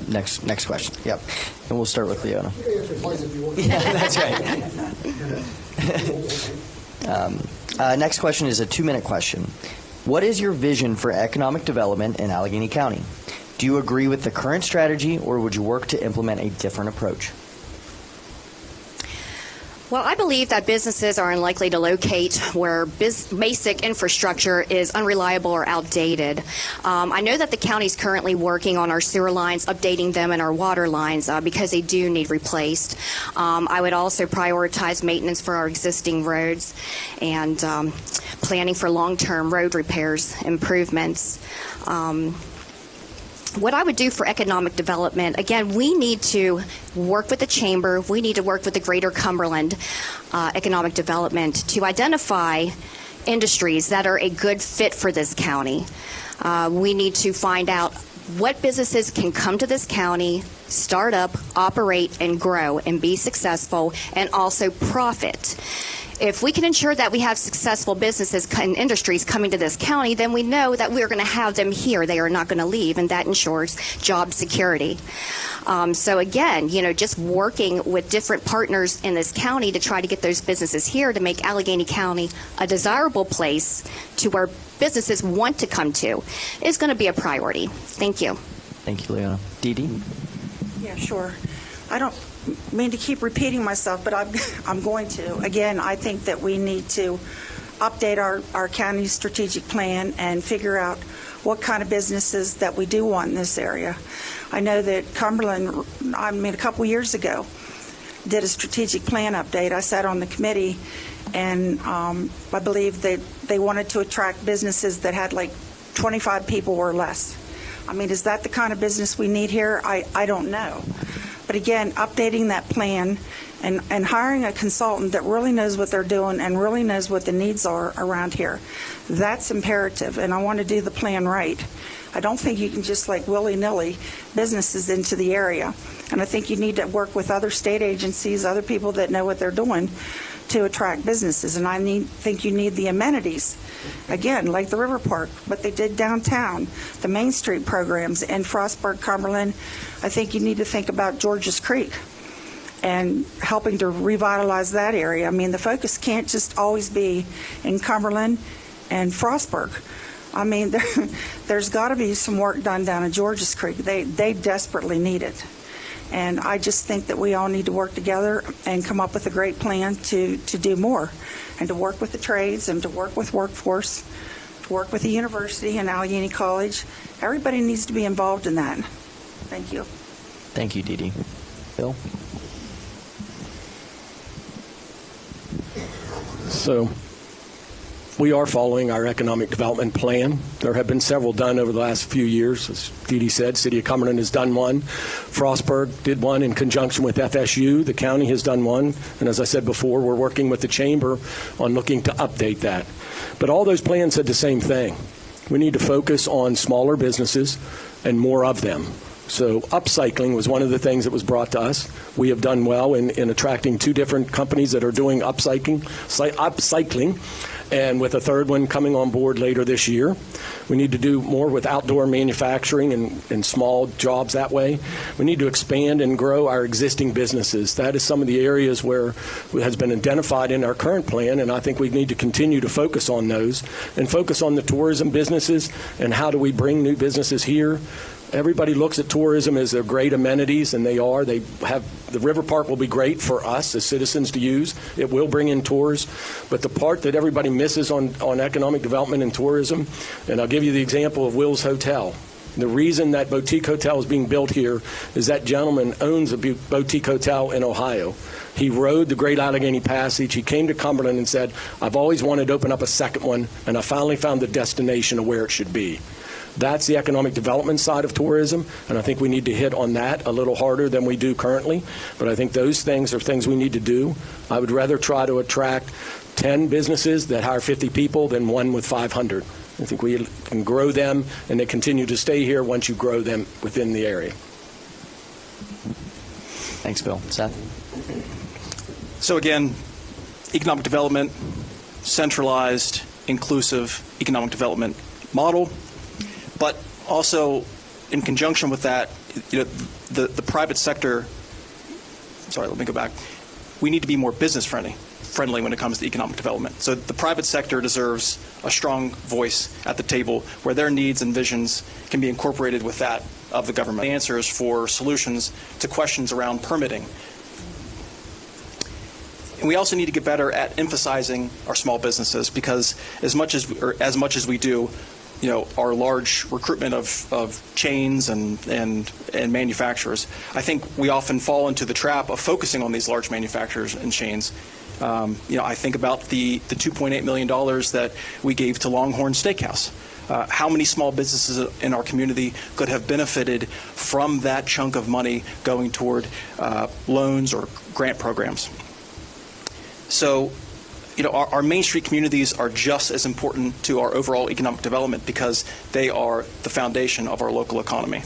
next question. Yep. And we'll start with Leona. Yeah, that's right. Next question is a 2-minute question. What is your vision for economic development in Allegany County? Do you agree with the current strategy, or would you work to implement a different approach? Well, I believe that businesses are unlikely to locate where basic infrastructure is unreliable or outdated. I know that the county is currently working on our sewer lines, updating them, and our water lines because they do need replaced. I would also prioritize maintenance for our existing roads and planning for long-term road repairs, improvements. What I would do for economic development, again, we need to work with the Chamber, we need to work with the Greater Cumberland Economic Development to identify industries that are a good fit for this county. We need to find out what businesses can come to this county, start up, operate, and grow, and be successful, and also profit. If we can ensure that we have successful businesses and industries coming to this county, then we know that we're going to have them here. They are not going to leave, and that ensures job security. So again, just working with different partners in this county to try to get those businesses here to make Allegany County a desirable place to where businesses want to come to is going to be a priority. Thank you. Thank you, Leona. Dee Dee? Yeah, sure. I don't mean to keep repeating myself, but I'm going to. Again, I think that we need to update our county strategic plan and figure out what kind of businesses that we do want in this area. I know that Cumberland, a couple years ago, did a strategic plan update. I sat on the committee, and I believe that they wanted to attract businesses that had like 25 people or less. I mean, is that the kind of business we need here? I don't know. But again, updating that plan and hiring a consultant that really knows what they're doing and really knows what the needs are around here, that's imperative, and I want to do the plan right. I don't think you can just like willy-nilly businesses into the area, and I think you need to work with other state agencies, other people that know what they're doing to attract businesses, and think you need the amenities. Again, like the River Park, what they did downtown, the Main Street programs in Frostburg, Cumberland. I think you need to think about Georges Creek and helping to revitalize that area. I mean, the focus can't just always be in Cumberland and Frostburg. I mean, there's got to be some work done down in Georges Creek. They desperately need it. And I just think that we all need to work together and come up with a great plan to do more, and to work with the trades, and to work with workforce, to work with the university and Allegany College. Everybody needs to be involved in that. Thank you. Thank you, Dee Dee. Bill? So we are following our economic development plan. There have been several done over the last few years. As Dee Dee said, City of Cumberland has done one. Frostburg did one in conjunction with FSU. The county has done one. And as I said before, we're working with the Chamber on looking to update that. But all those plans said the same thing. We need to focus on smaller businesses and more of them. So upcycling was one of the things that was brought to us. We have done well in attracting 2 different companies that are doing upcycling, and with a third one coming on board later this year. We need to do more with outdoor manufacturing and small jobs that way. We need to expand and grow our existing businesses. That is some of the areas where it has been identified in our current plan, and I think we need to continue to focus on those and focus on the tourism businesses and how do we bring new businesses here. Everybody looks at tourism as their great amenities, and they are. They have the River Park will be great for us as citizens to use. It will bring in tours, but the part that everybody misses on economic development and tourism, and I'll give you the example of Will's Hotel. The reason that boutique hotel is being built here is that gentleman owns a boutique hotel in Ohio. He rode the Great Allegheny Passage. He came to Cumberland and said, I've always wanted to open up a second one, and I finally found the destination of where it should be. That's the economic development side of tourism, and I think we need to hit on that a little harder than we do currently. But I think those things are things we need to do. I would rather try to attract 10 businesses that hire 50 people than one with 500. I think we can grow them, and they continue to stay here once you grow them within the area. Thanks, Bill. Seth? So again, economic development, centralized, inclusive economic development model. But also, in conjunction with that, the private sector. Sorry, let me go back. We need to be more business friendly when it comes to economic development. So the private sector deserves a strong voice at the table where their needs and visions can be incorporated with that of the government. Answers for solutions to questions around permitting. And we also need to get better at emphasizing our small businesses, because as much as we do, our large recruitment of chains and manufacturers, I think we often fall into the trap of focusing on these large manufacturers and chains. I think about the $2.8 million that we gave to Longhorn Steakhouse. How many small businesses in our community could have benefited from that chunk of money going toward loans or grant programs? So, our Main Street communities are just as important to our overall economic development because they are the foundation of our local economy.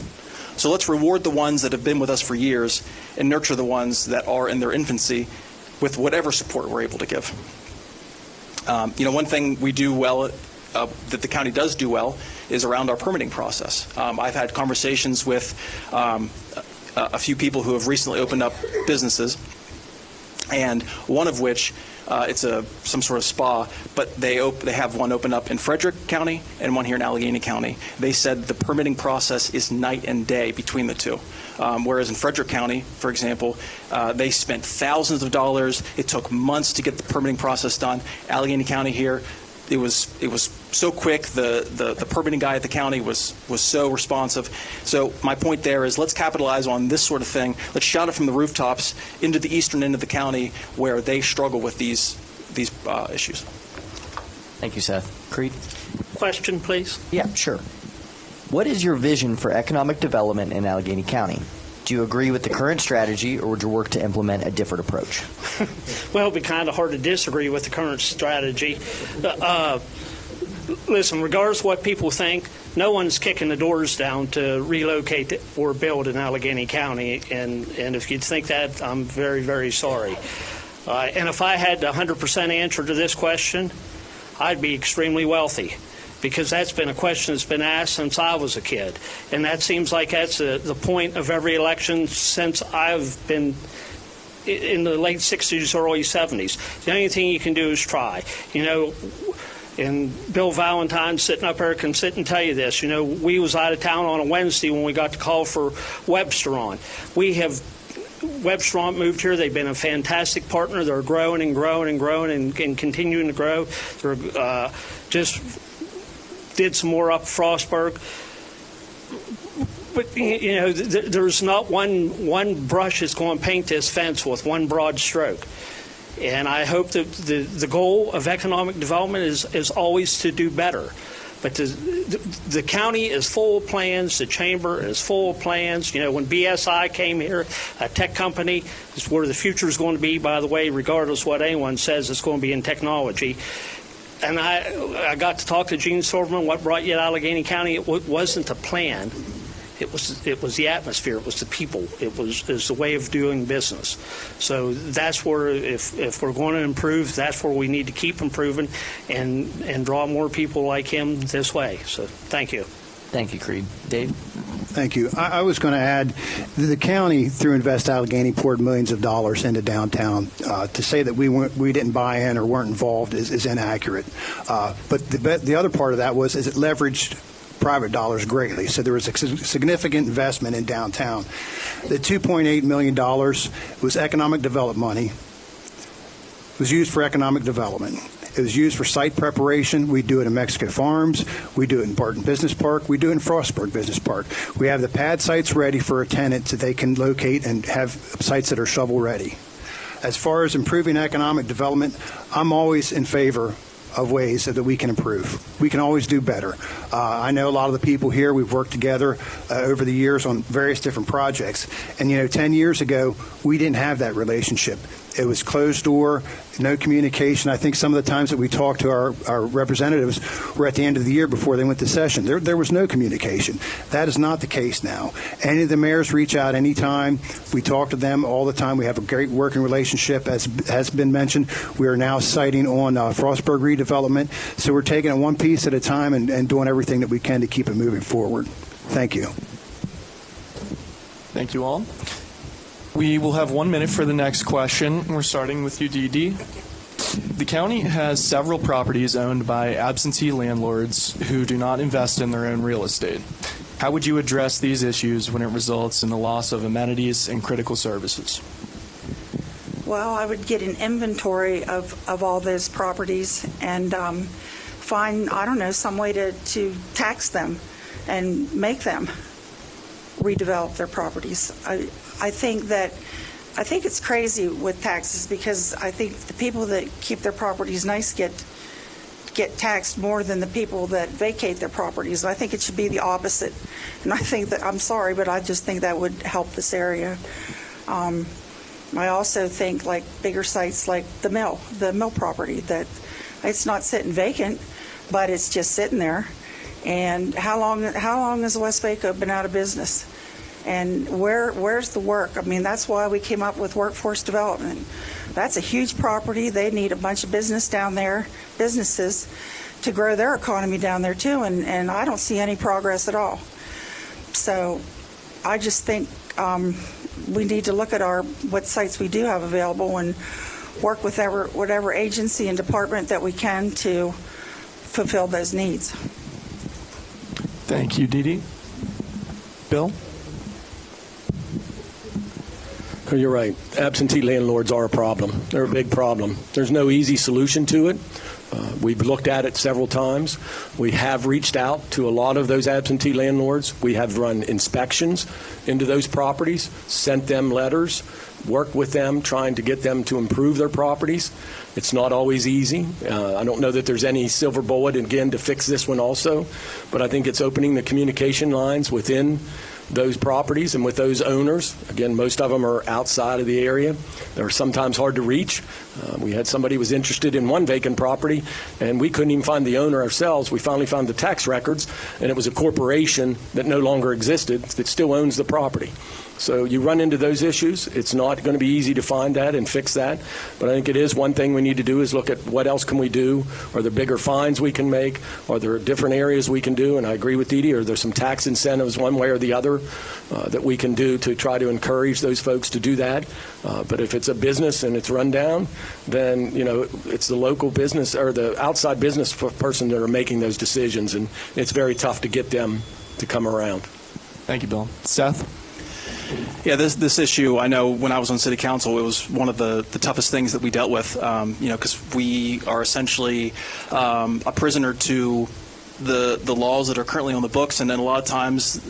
So let's reward the ones that have been with us for years and nurture the ones that are in their infancy with whatever support we're able to give. One thing we do well, that the county does do well, is around our permitting process. I've had conversations with a few people who have recently opened up businesses, and one of which it's some sort of spa, but they have one open up in Frederick County and one here in Allegany County. They said the permitting process is night and day between the two. Whereas in Frederick County, for example, they spent thousands of dollars. It took months to get the permitting process done. Allegany County here, it was so quick. The permitting guy at the county was so responsive. So my point there is, let's capitalize on this sort of thing. Let's shout it from the rooftops into the eastern end of the county where they struggle with these issues. Thank you, Seth. Creede? Question, please. Yeah, sure. What is your vision for economic development in Allegany County? Do you agree with the current strategy, or would you work to implement a different approach? Well, it'd be kind of hard to disagree with the current strategy. Listen, regardless of what people think, no one's kicking the doors down to relocate or build in Allegany County, and if you think that, I'm very, very sorry. And if I had the 100% answer to this question, I'd be extremely wealthy, because that's been a question that's been asked since I was a kid. And that seems like that's the point of every election since I've been in the late 60s, early 70s. The only thing you can do is try. And Bill Valentine sitting up there can sit and tell you this. We was out of town on a Wednesday when we got the call for Webster on. Webster moved here. They've been a fantastic partner. They're growing and growing and growing and continuing to grow. They're just did some more up Frostburg. But, there's not one brush that's going to paint this fence with one broad stroke. And I hope that the goal of economic development is always to do better. But the county is full of plans. The chamber is full of plans. When BSI came here, a tech company, is where the future is going to be, by the way, regardless of what anyone says, it's going to be in technology. And I got to talk to Gene Silverman. What brought you to Allegany County? It wasn't the plan. It was the atmosphere. It was the people. It was the way of doing business. So that's where, if we're going to improve, that's where we need to keep improving and draw more people like him this way. So thank you. Thank you, Creede. Dave? Thank you. I was going to add that the county, through Invest Allegany, poured millions of dollars into downtown. To say that we didn't buy in or weren't involved is inaccurate. But the other part of that was it leveraged private dollars greatly. So there was a significant investment in downtown. The $2.8 million was economic development money. It was used for economic development. It was used for site preparation. We do it in Mexico Farms. We do it in Barton Business Park. We do it in Frostburg Business Park. We have the pad sites ready for a tenant so they can locate and have sites that are shovel ready. As far as improving economic development, I'm always in favor of ways that we can improve. We can always do better. I know a lot of the people here, we've worked together over the years on various different projects. And, 10 years ago, we didn't have that relationship. It was closed door, no communication. I think some of the times that we talked to our representatives were at the end of the year before they went to session. There was no communication. That is not the case now. Any of the mayors reach out anytime. We talk to them all the time. We have a great working relationship, as has been mentioned. We are now siting on Frostburg redevelopment. So we're taking it one piece at a time and doing everything that we can to keep it moving forward. Thank you. Thank you all. We will have 1 minute for the next question. We're starting with you, Dee Dee. The county has several properties owned by absentee landlords who do not invest in their own real estate. How would you address these issues when it results in the loss of amenities and critical services? Well, I would get an inventory of all those properties and find, I don't know, some way to tax them and make them redevelop their properties. I think it's crazy with taxes because I think the people that keep their properties nice get taxed more than the people that vacate their properties. I think it should be the opposite. And I think that, I'm sorry, but I just think that would help this area. I also think like bigger sites like the mill property, that it's not sitting vacant, but it's just sitting there. And how long has West Waco been out of business? And where's the work? I mean, that's why we came up with workforce development. That's a huge property. They need a bunch of businesses to grow their economy down there too, and I don't see any progress at all. So I just think we need to look at what sites we do have available and work with whatever agency and department that we can to fulfill those needs. Thank you, Dee Dee. Bill? Oh, you're right. Absentee landlords are a problem. They're a big problem. There's no easy solution to it. We've looked at it several times. We have reached out to a lot of those absentee landlords. We have run inspections into those properties, sent them letters, worked with them, trying to get them to improve their properties. It's not always easy. I don't know that there's any silver bullet, again, to fix this one also, but I think it's opening the communication lines within those properties and with those owners. Again, most of them are outside of the area. They're sometimes hard to reach. We had somebody who was interested in one vacant property, and we couldn't even find the owner ourselves. We finally found the tax records, and it was a corporation that no longer existed that still owns the property. So you run into those issues. It's not going to be easy to find that and fix that. But I think it is one thing we need to do is look at what else can we do. Are there bigger fines we can make? Are there different areas we can do? And I agree with Dee Dee. Are there some tax incentives one way or the other that we can do to try to encourage those folks to do that? But if it's a business and it's run down, then, it's the local business or the outside business person that are making those decisions. And it's very tough to get them to come around. Thank you, Bill. Seth? Yeah, this issue, I know when I was on city council, it was one of the toughest things that we dealt with, because we are essentially a prisoner to the laws that are currently on the books, and then a lot of times,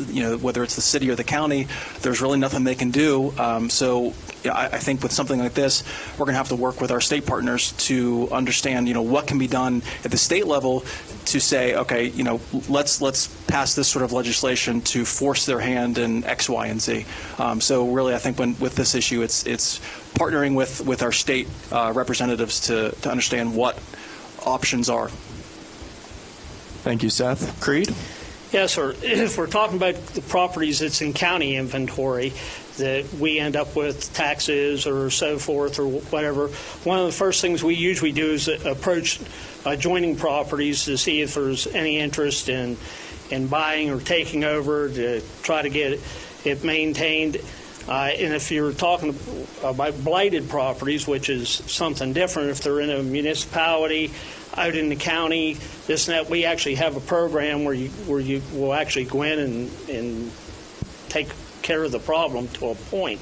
whether it's the city or the county, there's really nothing they can do. So I think with something like this, we're going to have to work with our state partners to understand, what can be done at the state level to say, okay, let's pass this sort of legislation to force their hand in X, Y, and Z. So really, I think with this issue, it's partnering with our state representatives to understand what options are. Thank you, Seth. Creade? Yes, sir. If we're talking about the properties that's in county inventory that we end up with taxes or so forth or whatever, one of the first things we usually do is approach adjoining properties to see if there's any interest in buying or taking over to try to get it maintained. And if you're talking about blighted properties, which is something different, if they're in a municipality, out in the county, this and that, we actually have a program where you will actually go in and take care of the problem to a point.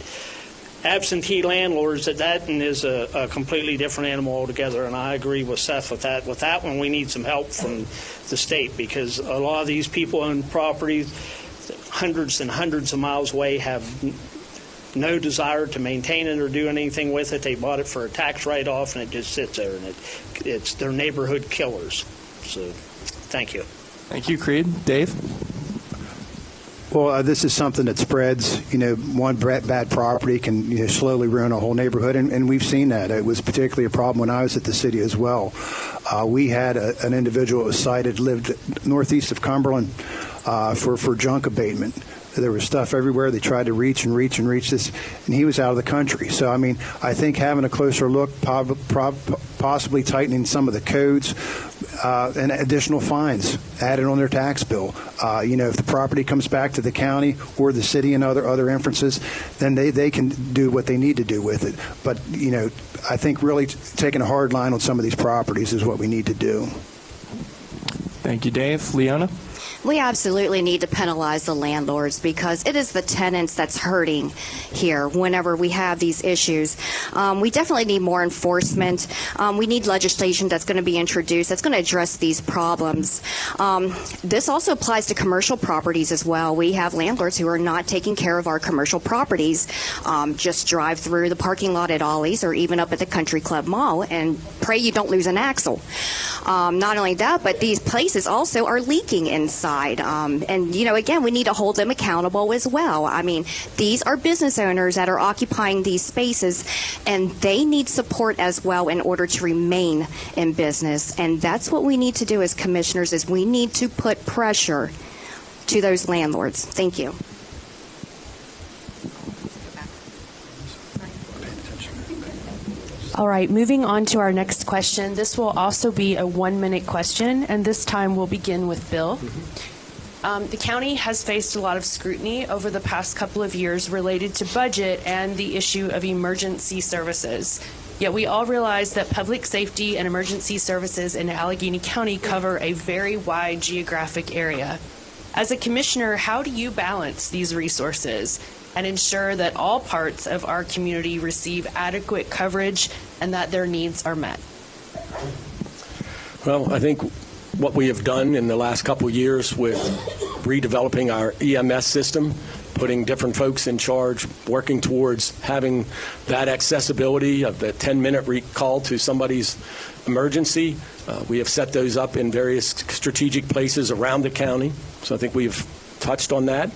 Absentee landlords, that is a completely different animal altogether, and I agree with Seth with that. With that one, we need some help from the state because a lot of these people own properties hundreds and hundreds of miles away, have no desire to maintain it or do anything with it. They bought it for a tax write-off, and it just sits there, and it's their neighborhood killers. So, thank you. Thank you, Creade. Dave? Well, this is something that spreads. One bad property can slowly ruin a whole neighborhood, and we've seen that. It was particularly a problem when I was at the city as well. We had an individual that was cited, lived northeast of Cumberland for junk abatement. There was stuff everywhere. They tried to reach this, and he was out of the country. So, I think having a closer look, possibly tightening some of the codes, and additional fines added on their tax bill. If the property comes back to the county or the city and other inferences, then they can do what they need to do with it. But, I think really taking a hard line on some of these properties is what we need to do. Thank you, Dave. Leona? We absolutely need to penalize the landlords because it is the tenants that's hurting here whenever we have these issues. We definitely need more enforcement. We need legislation that's going to be introduced that's going to address these problems. This also applies to commercial properties as well. We have landlords who are not taking care of our commercial properties. Just drive through the parking lot at Ollie's or even up at the Country Club Mall and pray you don't lose an axle. Not only that, but these places also are leaking inside. And, again, we need to hold them accountable as well. I mean, these are business owners that are occupying these spaces, and they need support as well in order to remain in business. And that's what we need to do as commissioners is we need to put pressure to those landlords. Thank you. All right, moving on to our next question. This will also be a 1-minute question, and this time we'll begin with Bill. The county has faced a lot of scrutiny over the past couple of years related to budget and the issue of emergency services. Yet we all realize that public safety and emergency services in Allegany County cover a very wide geographic area. As a commissioner, how do you balance these resources and ensure that all parts of our community receive adequate coverage and that their needs are met? Well, I think what we have done in the last couple of years with redeveloping our EMS system, putting different folks in charge, working towards having that accessibility of the 10-minute recall to somebody's emergency. We have set those up in various strategic places around the county. So I think we've touched on that.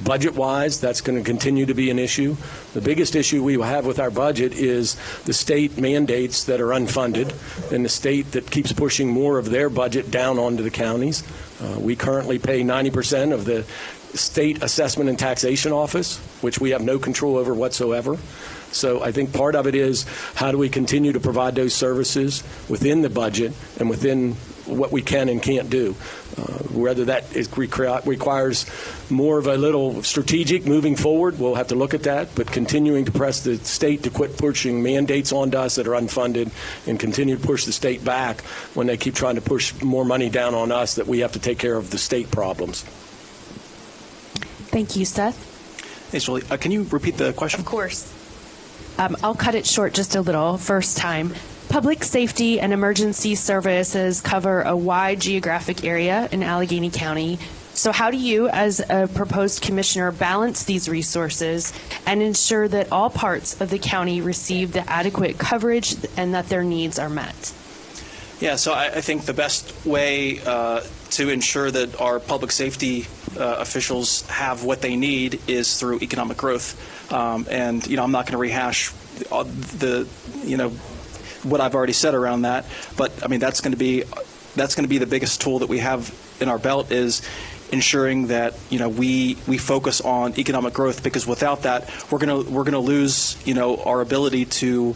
Budget-wise, that's going to continue to be an issue. The biggest issue we have with our budget is the state mandates that are unfunded and the state that keeps pushing more of their budget down onto the counties. We currently pay 90% of the state assessment and taxation office, which we have no control over whatsoever. So I think part of it is how do we continue to provide those services within the budget and within what we can and can't do. Whether that requires more of a little strategic moving forward, we'll have to look at that, but continuing to press the state to quit pushing mandates onto us that are unfunded and continue to push the state back when they keep trying to push more money down on us that we have to take care of the state problems. Thank you, Seth. Thanks, Julie. Can you repeat the question? Of course. I'll cut it short just a little, first time. Public safety and emergency services cover a wide geographic area in Allegany County. So how do you, as a proposed commissioner, balance these resources and ensure that all parts of the county receive the adequate coverage and that their needs are met? Yeah, so I think the best way to ensure that our public safety officials have what they need is through economic growth. And, I'm not going to rehash what I've already said around that, but I mean that's going to be the biggest tool that we have in our belt is ensuring that we focus on economic growth, because without that we're going to lose our ability to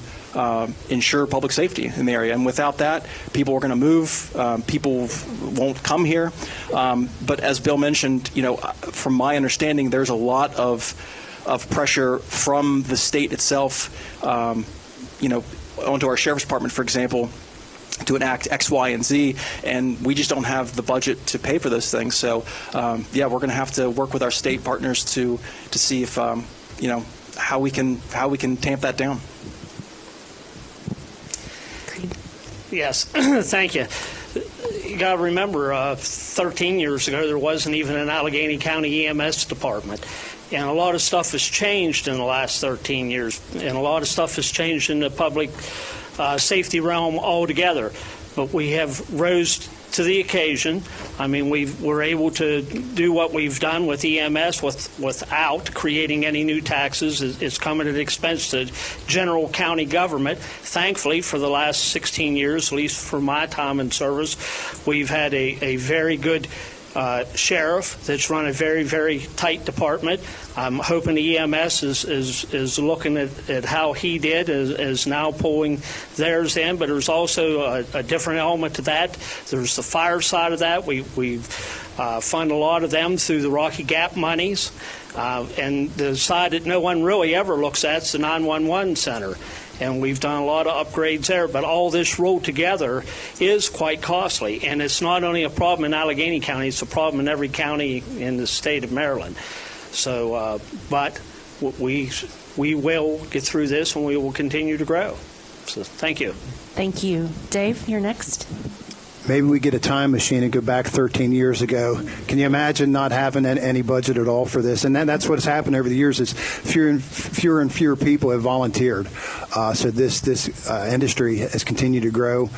ensure public safety in the area, and without that people are going to move, people won't come here. But as Bill mentioned, from my understanding, there's a lot of pressure from the state itself, onto our sheriff's department, for example, to enact X, Y, and Z, and we just don't have the budget to pay for those things. So, we're going to have to work with our state partners to see if how we can tamp that down. Yes, thank you. You got to remember, 13 years ago, there wasn't even an Allegany County EMS department. And a lot of stuff has changed in the last 13 years, and a lot of stuff has changed in the public safety realm altogether. But we have rose to the occasion. I mean, we're able to do what we've done with EMS without creating any new taxes. It's come at an expense to general county government. Thankfully, for the last 16 years, at least for my time in service, we've had a very good sheriff that's run a very, very tight department. I'm hoping the EMS is looking at how he did, is now pulling theirs in, but there's also a different element to that. There's the fire side of that. We fund a lot of them through the Rocky Gap monies. And the side that no one really ever looks at is the 911 center. And we've done a lot of upgrades there, but all this rolled together is quite costly. And it's not only a problem in Allegany County, it's a problem in every county in the state of Maryland. So, but we will get through this and we will continue to grow. So thank you. Thank you. Dave, you're next. Maybe we get a time machine and go back 13 years ago. Can you imagine not having any budget at all for this? And that's what's happened over the years is fewer and fewer people have volunteered. So this industry has continued to grow.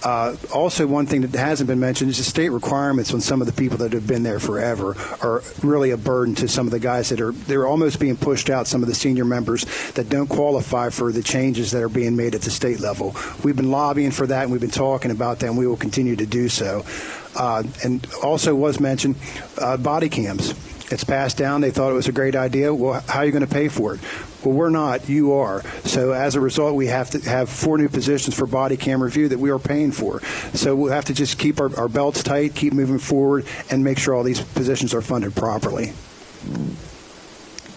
Also, one thing that hasn't been mentioned is the state requirements on some of the people that have been there forever are really a burden to some of the guys they're almost being pushed out, some of the senior members that don't qualify for the changes that are being made at the state level. We've been lobbying for that, and we've been talking about that, and we will continue to do so. And also was mentioned body cams. It's passed down. They thought it was a great idea. Well, how are you going to pay for it? Well, we're not. You are. So as a result, we have to have 4 new positions for body cam review that we are paying for. So we'll have to just keep our belts tight, keep moving forward, and make sure all these positions are funded properly.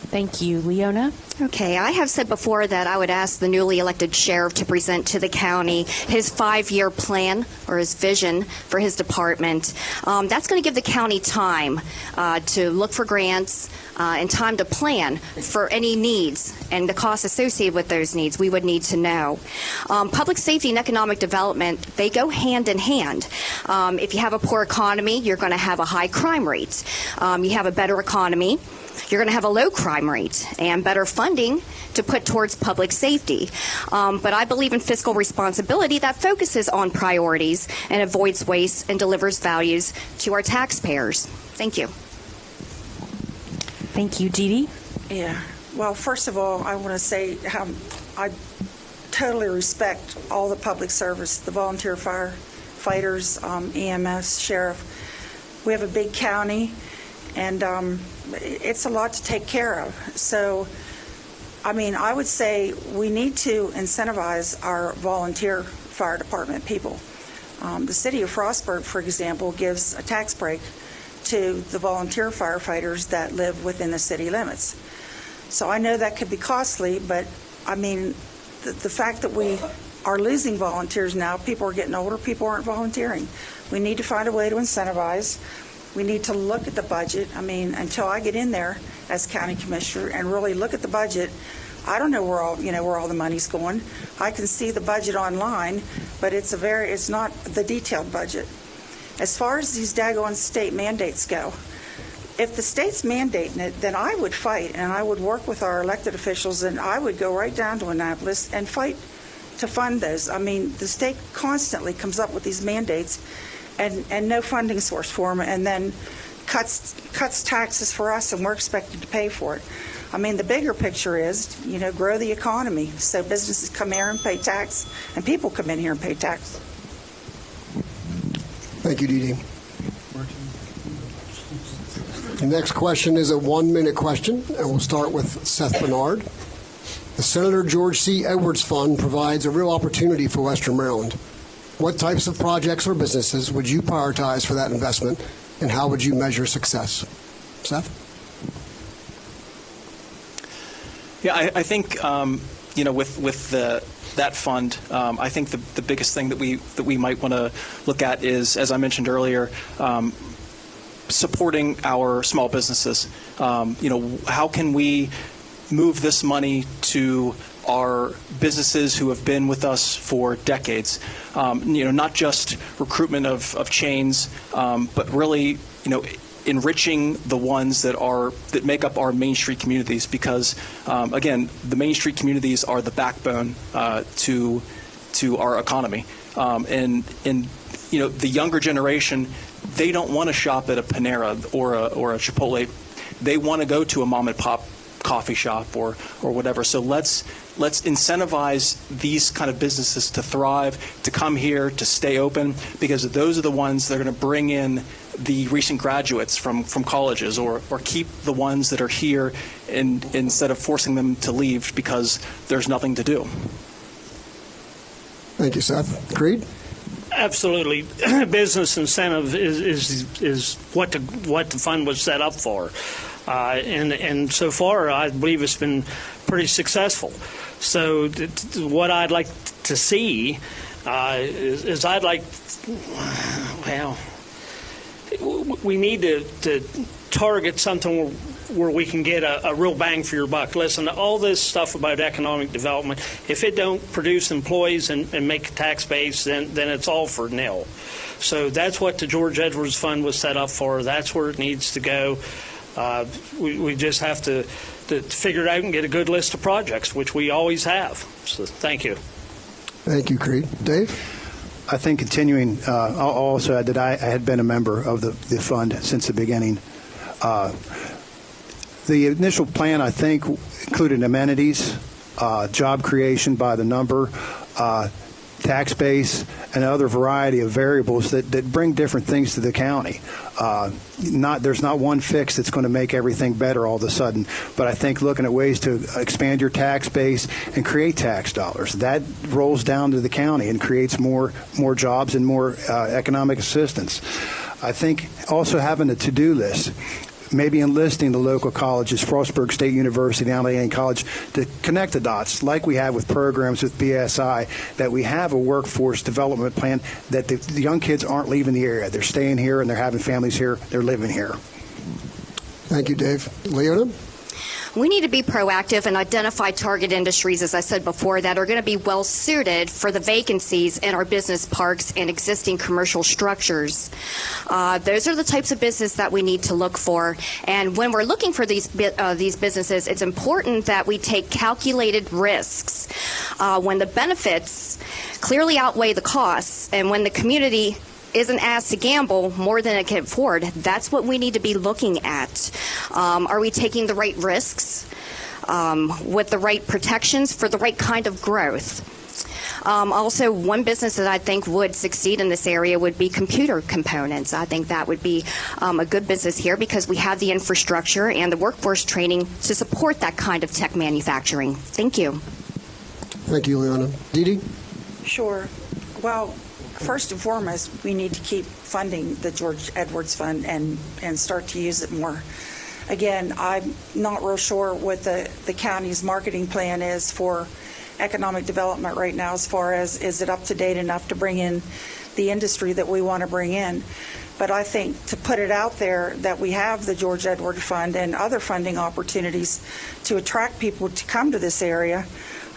Thank you. Leona? Okay, I have said before that I would ask the newly elected sheriff to present to the county his 5-year plan or his vision for his department. That's going to give the county time to look for grants and time to plan for any needs and the costs associated with those needs we would need to know. Public safety and economic development, they go hand in hand. If you have a poor economy, you're going to have a high crime rate. You have a better economy, you're going to have a low crime rate and better funding to put towards public safety. But I believe in fiscal responsibility that focuses on priorities and avoids waste and delivers values to our taxpayers. Thank you. Thank you. Dee Dee? Yeah. Well, first of all, I want to say how I totally respect all the public service, the volunteer firefighters, EMS, sheriff. We have a big county, and it's a lot to take care of. So, I mean, I would say we need to incentivize our volunteer fire department people. The city of Frostburg, for example, gives a tax break to the volunteer firefighters that live within the city limits. So I know that could be costly, but I mean, the fact that we are losing volunteers now, people are getting older, people aren't volunteering. We need to find a way to incentivize. We need to look at the budget. I mean, until I get in there as county commissioner and really look at the budget, I don't know where all the money's going. I can see the budget online, but it's not the detailed budget. As far as these daggone state mandates go, if the state's mandating it, then I would fight, and I would work with our elected officials, and I would go right down to Annapolis and fight to fund those. I mean, the state constantly comes up with these mandates and no funding source for them, and then cuts taxes for us, and we're expected to pay for it. I mean, the bigger picture is, grow the economy so businesses come here and pay tax, and people come in here and pay tax. Thank you, Dee Dee. The next question is a 1-minute question, and we'll start with Seth Bernard. The Senator George C. Edwards Fund provides a real opportunity for Western Maryland. What types of projects or businesses would you prioritize for that investment, and how would you measure success? Seth? Yeah, I think with that fund, I think the biggest thing that we might want to look at is, as I mentioned earlier, supporting our small businesses. How can we move this money to our businesses who have been with us for decades? Not just recruitment of chains, but really, enriching the ones that make up our Main Street communities, because again, the Main Street communities are the backbone to our economy, and the younger generation, they don't want to shop at a Panera or a Chipotle. They want to go to a mom and pop coffee shop or whatever. So let's incentivize these kind of businesses to thrive, to come here, to stay open, because those are the ones that are going to bring in the recent graduates from colleges, or keep the ones that are here instead of forcing them to leave because there's nothing to do. Thank you, Seth. Creede? Absolutely. Business incentive is what the fund was set up for. And so far, I believe it's been pretty successful. So what I'd like to see is I'd like, well, we need to target something where we can get a real bang for your buck. Listen, all this stuff about economic development, if it don't produce employees and make a tax base, then it's all for nil. So that's what the George Edwards Fund was set up for. That's where it needs to go. We just have to figure it out and get a good list of projects, which we always have. So thank you. Thank you, Creede. Dave? I think continuing, I'll also add that I had been a member of the fund since the beginning. The initial plan, I think, included amenities, job creation by the number, tax base, and other variety of variables that bring different things to the county. There's not one fix that's going to make everything better all of a sudden, but I think looking at ways to expand your tax base and create tax dollars, that rolls down to the county and creates more jobs and more economic assistance. I think also having a to-do list, maybe enlisting the local colleges, Frostburg State University and Allegany College, to connect the dots, like we have with programs with BSI, that we have a workforce development plan, that the young kids aren't leaving the area. They're staying here, and they're having families here. They're living here. Thank you, Dave. Leona? We need to be proactive and identify target industries, as I said before, that are going to be well suited for the vacancies in our business parks and existing commercial structures. Those are the types of business that we need to look for. And when we're looking for these businesses, it's important that we take calculated risks. When the benefits clearly outweigh the costs, and when the community isn't asked to gamble more than it can afford, that's what we need to be looking at. Are we taking the right risks with the right protections for the right kind of growth? Also, one business that I think would succeed in this area would be computer components. I think that would be a good business here because we have the infrastructure and the workforce training to support that kind of tech manufacturing. Thank you. Thank you, Leona. Dee Dee? Sure. Well, first and foremost, we need to keep funding the George Edwards Fund and start to use it more. Again, I'm not real sure what the county's marketing plan is for economic development right now, as far as is it up to date enough to bring in the industry that we want to bring in. But I think to put it out there that we have the George Edwards Fund and other funding opportunities to attract people to come to this area,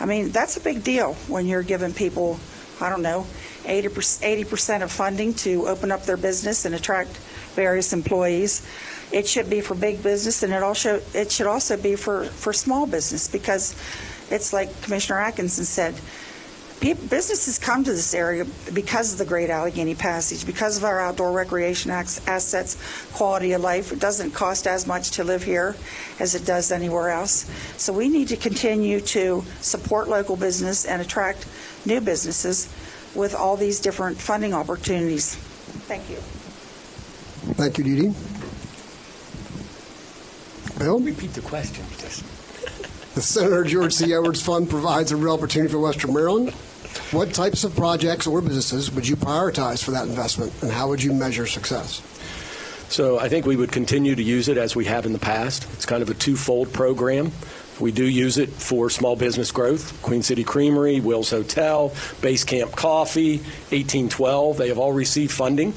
I mean, that's a big deal when you're giving people, I don't know, 80% of funding to open up their business and attract various employees. It should be for big business, and it should also be for small business, because it's like Commissioner Atkinson said, businesses come to this area because of the Great Allegheny Passage, because of our outdoor recreation assets, quality of life. It doesn't cost as much to live here as it does anywhere else. So we need to continue to support local business and attract new businesses with all these different funding opportunities. Thank you. Thank you, Dee Dee. Bill? Repeat the question. The Senator George C. Edwards Fund provides a real opportunity for Western Maryland. What types of projects or businesses would you prioritize for that investment, and how would you measure success? So I think we would continue to use it as we have in the past. It's kind of a twofold program. We do use it for small business growth. Queen City Creamery, Will's Hotel, Base Camp Coffee, 1812, they have all received funding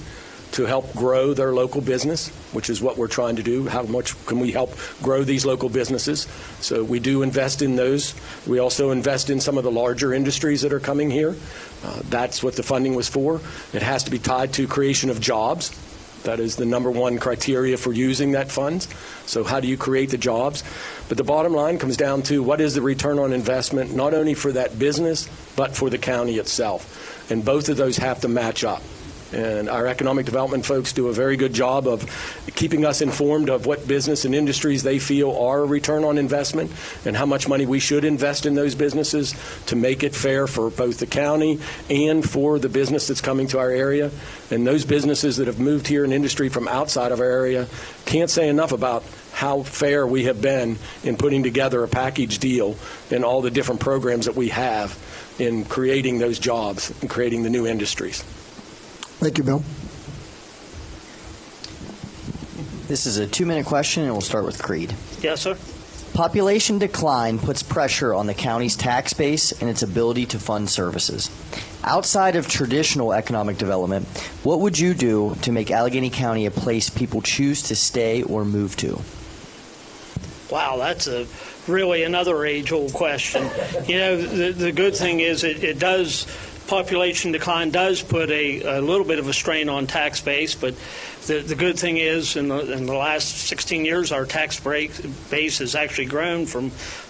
to help grow their local business, which is what we're trying to do. How much can we help grow these local businesses? So we do invest in those. We also invest in some of the larger industries that are coming here. That's what the funding was for. It has to be tied to creation of jobs. That is the number one criteria for using that funds. So how do you create the jobs? But the bottom line comes down to what is the return on investment, not only for that business, but for the county itself. And both of those have to match up. And our economic development folks do a very good job of keeping us informed of what business and industries they feel are a return on investment and how much money we should invest in those businesses to make it fair for both the county and for the business that's coming to our area. And those businesses that have moved here in industry from outside of our area can't say enough about how fair we have been in putting together a package deal and all the different programs that we have in creating those jobs and creating the new industries. Thank you, Bill. This is a 2-minute question, and we'll start with Creede. Yes, sir. Population decline puts pressure on the county's tax base and its ability to fund services. Outside of traditional economic development, what would you do to make Allegany County a place people choose to stay or move to? Wow, that's really another age-old question. You know, the good thing is it does, population decline does put a little bit of a strain on tax base, but the good thing is in the last 16 years, our tax base has actually grown from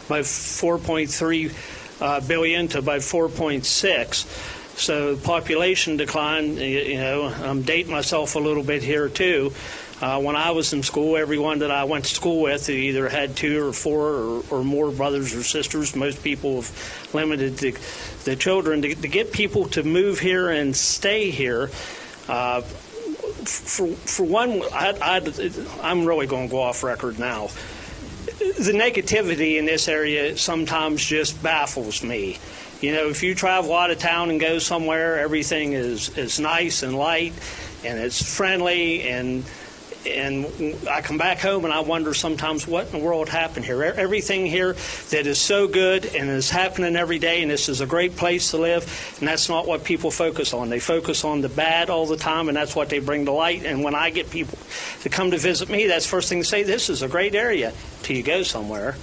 about $4.3 billion to about 4.6. So population decline, you know, I'm dating myself a little bit here too. When I was in school, everyone that I went to school with either had 2 or 4 or more brothers or sisters. Most people have limited the children. To get people to move here and stay here, for one, I'm really going to go off record now. The negativity in this area sometimes just baffles me. You know, if you travel out of town and go somewhere, everything is nice and light, and it's friendly, and I come back home and I wonder sometimes what in the world happened here. Everything here that is so good and is happening every day, and this is a great place to live, and that's not what people focus on. They focus on the bad all the time, and that's what they bring to light. And when I get people to come to visit me, that's the first thing to say, this is a great area, till you go somewhere.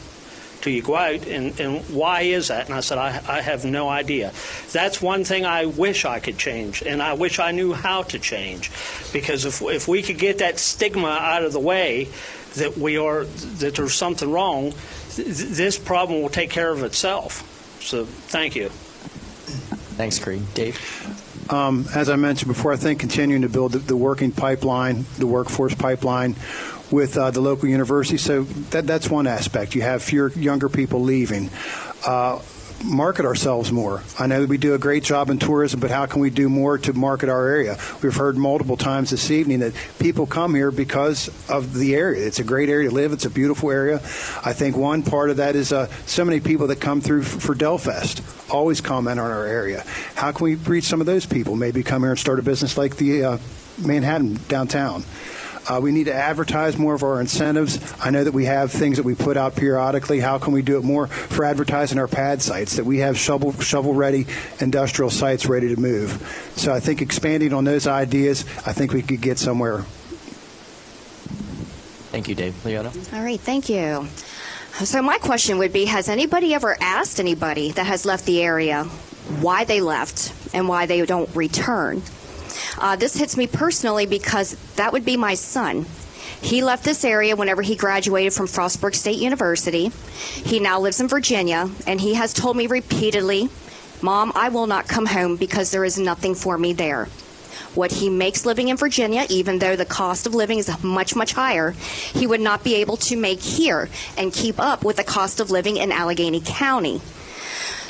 Till you go out, and why is that? And I said, I have no idea. That's one thing I wish I could change, and I wish I knew how to change, because if we could get that stigma out of the way that there's something wrong, this problem will take care of itself. So thank you. Thanks, Creede. Dave? As I mentioned before, I think continuing to build the working pipeline, the workforce pipeline, with the local university. So that's one aspect. You have fewer younger people leaving. Market ourselves more. I know that we do a great job in tourism, but how can we do more to market our area? We've heard multiple times this evening that people come here because of the area. It's a great area to live. It's a beautiful area. I think one part of that is so many people that come through for Delfest always comment on our area. How can we reach some of those people? Maybe come here and start a business like the Manhattan downtown. We need to advertise more of our incentives. I know that we have things that we put out periodically. How can we do it more for advertising our pad sites, that we have shovel-ready industrial sites ready to move? So I think expanding on those ideas, I think we could get somewhere. Thank you, Dave. Leona? All right, thank you. So my question would be, has anybody ever asked anybody that has left the area why they left and why they don't return? This hits me personally because that would be my son. He left this area whenever he graduated from Frostburg State University. He now lives in Virginia, and he has told me repeatedly, Mom, I will not come home because there is nothing for me there. What he makes living in Virginia, even though the cost of living is much, much higher, he would not be able to make here and keep up with the cost of living in Allegany County.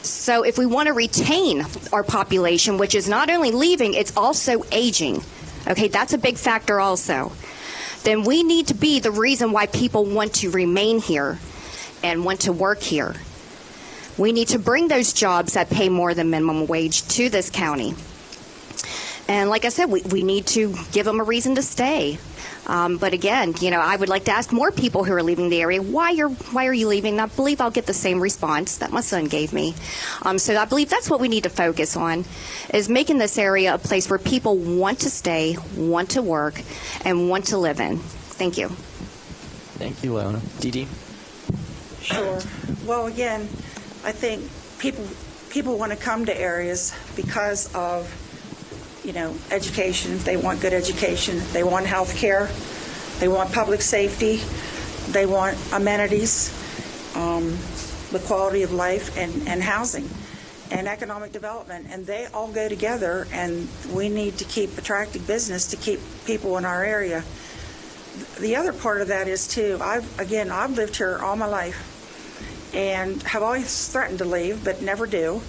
So if we want to retain our population, which is not only leaving, it's also aging, okay, that's a big factor also, then we need to be the reason why people want to remain here and want to work here. We need to bring those jobs that pay more than minimum wage to this county. And like I said, we need to give them a reason to stay. But again, you know, I would like to ask more people who are leaving the area, why are you leaving? And I believe I'll get the same response that my son gave me. So I believe that's what we need to focus on, is making this area a place where people want to stay, want to work, and want to live in. Thank you. Thank you, Leona. Dee Dee? Sure. Well, again, I think people want to come to areas because of, you know, education. They want good education. They want health care. They want public safety. They want amenities, the quality of life, and housing. and economic development, and they all go together, and we need to keep attracting business to keep people in our area. The other part of that is, too, I've lived here all my life and have always threatened to leave, but never do.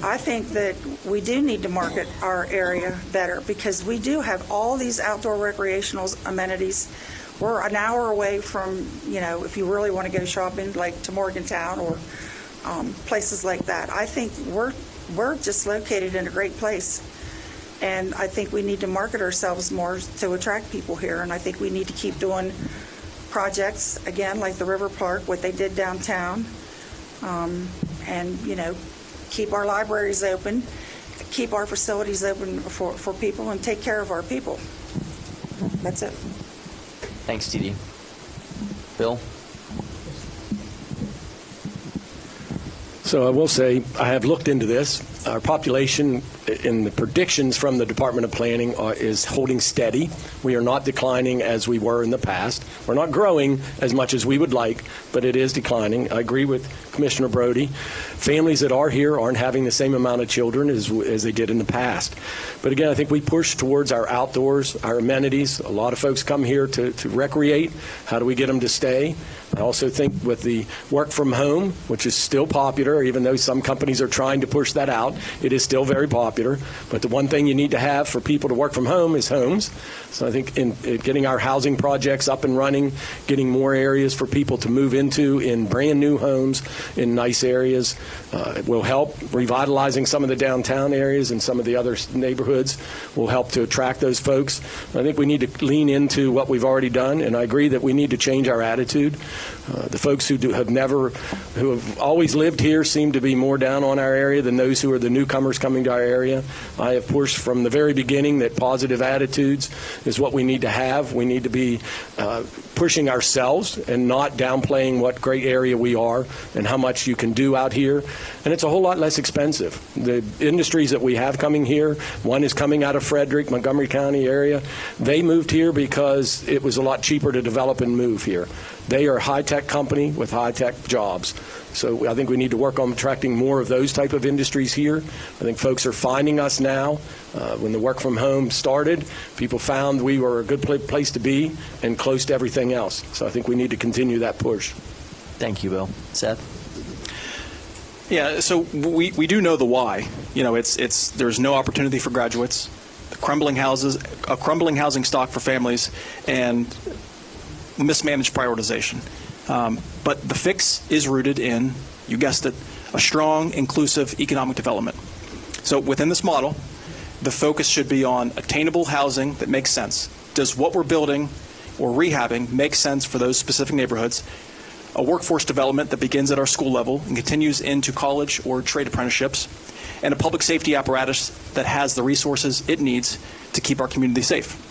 I think that we do need to market our area better because we do have all these outdoor recreational amenities. We're an hour away from, if you really want to go shopping, like to Morgantown or places like that. I think we're just located in a great place, and I think we need to market ourselves more to attract people here. And I think we need to keep doing projects again, like the River Park, what they did downtown, and keep our libraries open, keep our facilities open for people, and take care of our people. That's it. Thanks, Dee Dee. Bill? So I will say, I have looked into this. Our population in the predictions from the Department of Planning is holding steady. We are not declining as we were in the past. We're not growing as much as we would like, but it is declining. I agree with Commissioner Brodie. Families that are here aren't having the same amount of children as they did in the past. But again, I think we push towards our outdoors, our amenities. A lot of folks come here to recreate. How do we get them to stay? I also think with the work from home, which is still popular, even though some companies are trying to push that out, it is still very popular. But the one thing you need to have for people to work from home is homes. So I think in getting our housing projects up and running, getting more areas for people to move into in brand new homes in nice areas will help. Revitalizing some of the downtown areas and some of the other neighborhoods will help to attract those folks. I think we need to lean into what we've already done, and I agree that we need to change our attitude. The folks who have always lived here seem to be more down on our area than those who are the newcomers coming to our area. I have pushed from the very beginning that positive attitudes is what we need to have. We need to be pushing ourselves and not downplaying what great area we are and how much you can do out here. And it's a whole lot less expensive. The industries that we have coming here, one is coming out of Frederick, Montgomery County area. They moved here because it was a lot cheaper to develop and move here. They are a high-tech company with high-tech jobs. So I think we need to work on attracting more of those type of industries here. I think folks are finding us now. When the work from home started, people found we were a good place to be and close to everything else. So I think we need to continue that push. Thank you, Bill. Seth? Yeah, so we do know the why. There's no opportunity for graduates, a crumbling housing stock for families, and mismanaged prioritization. But the fix is rooted in, you guessed it, a strong, inclusive economic development. So within this model, the focus should be on attainable housing that makes sense. Does what we're building or rehabbing make sense for those specific neighborhoods? A workforce development that begins at our school level and continues into college or trade apprenticeships, and a public safety apparatus that has the resources it needs to keep our community safe.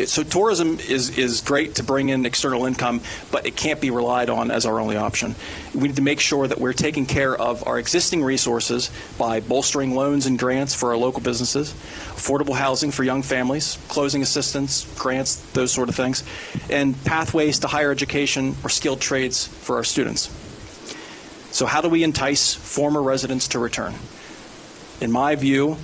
So tourism is great to bring in external income, but it can't be relied on as our only option. We need to make sure that we're taking care of our existing resources by bolstering loans and grants for our local businesses, affordable housing for young families, closing assistance, grants, those sort of things, and pathways to higher education or skilled trades for our students. So how do we entice former residents to return? In my view,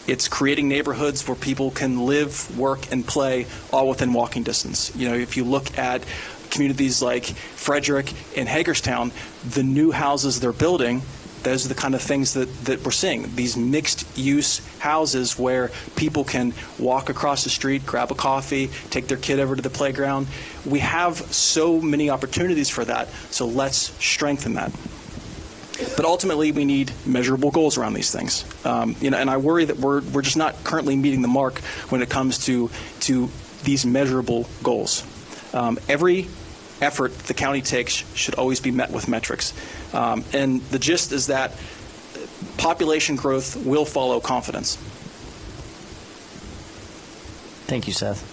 it's creating neighborhoods where people can live, work, and play all within walking distance. If you look at communities like Frederick and Hagerstown, the new houses they're building, those are the kind of things that we're seeing. These mixed-use houses where people can walk across the street, grab a coffee, take their kid over to the playground. We have so many opportunities for that, so let's strengthen that. But ultimately, we need measurable goals around these things. And I worry that we're just not currently meeting the mark when it comes to these measurable goals. Every effort the county takes should always be met with metrics. And the gist is that population growth will follow confidence. Thank you, Seth.